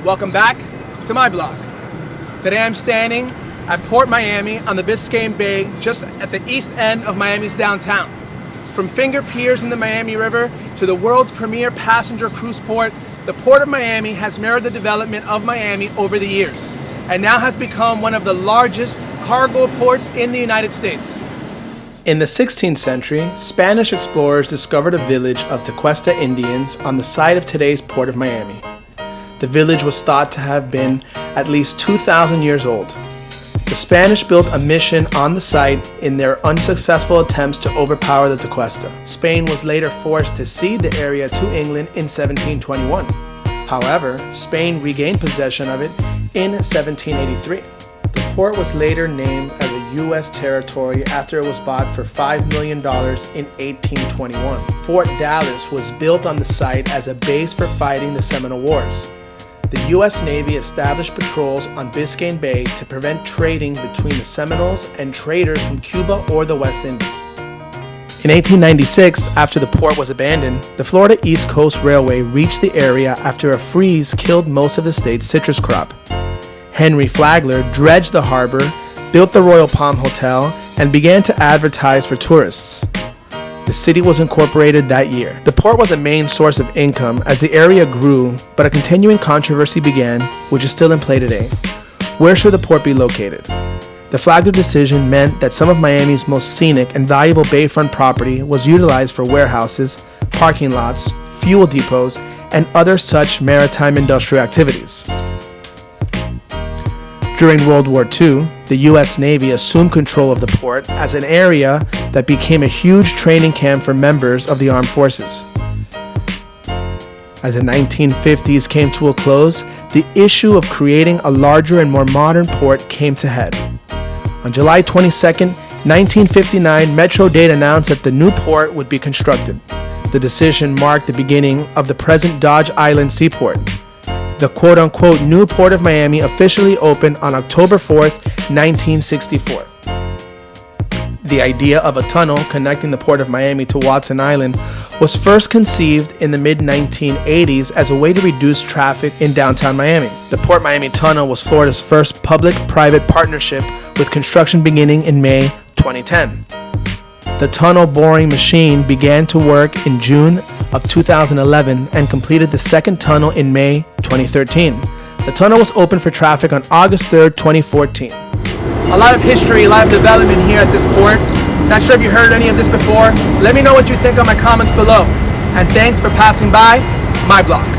Welcome back to my blog. Today I'm standing at Port Miami on the Biscayne Bay, just at the east end of Miami's downtown. From finger piers in the Miami River to the world's premier passenger cruise port, the Port of Miami has mirrored the development of Miami over the years and now has become one of the largest cargo ports in the United States. In the 16th century, Spanish explorers discovered a village of Tequesta Indians on the site of today's Port of Miami. The village was thought to have been at least 2,000 years old. The Spanish built a mission on the site in their unsuccessful attempts to overpower the Tequesta. Spain was later forced to cede the area to England in 1721. However, Spain regained possession of it in 1783. The port was later named as a U.S. territory after it was bought for $5 million in 1821. Fort Dallas was built on the site as a base for fighting the Seminole Wars. The U.S. Navy established patrols on Biscayne Bay to prevent trading between the Seminoles and traders from Cuba or the West Indies. In 1896, after the port was abandoned, the Florida East Coast Railway reached the area after a freeze killed most of the state's citrus crop. Henry Flagler dredged the harbor, built the Royal Palm Hotel, and began to advertise for tourists. The city was incorporated that year. The port was a main source of income as the area grew, but a continuing controversy began, which is still in play today. Where should the port be located? The Flagler decision meant that some of Miami's most scenic and valuable bayfront property was utilized for warehouses, parking lots, fuel depots, and other such maritime industrial activities. During World War II, the U.S. Navy assumed control of the port as an area that became a huge training camp for members of the armed forces. As the 1950s came to a close, the issue of creating a larger and more modern port came to head. On July 22, 1959, Metro Dade announced that the new port would be constructed. The decision marked the beginning of the present Dodge Island Seaport. The quote-unquote new Port of Miami officially opened on October 4th, 1964. The idea of a tunnel connecting the Port of Miami to Watson Island was first conceived in the mid-1980s as a way to reduce traffic in downtown Miami. The Port Miami Tunnel was Florida's first public-private partnership, with construction beginning in May 2010. The tunnel boring machine began to work in June of 2011 and completed the second tunnel in May 2013. The tunnel was open for traffic on August 3rd, 2014. A lot of history, a lot of development here at this port. Not sure if you heard any of this before. Let me know what you think on my comments below. And thanks for passing by my blog.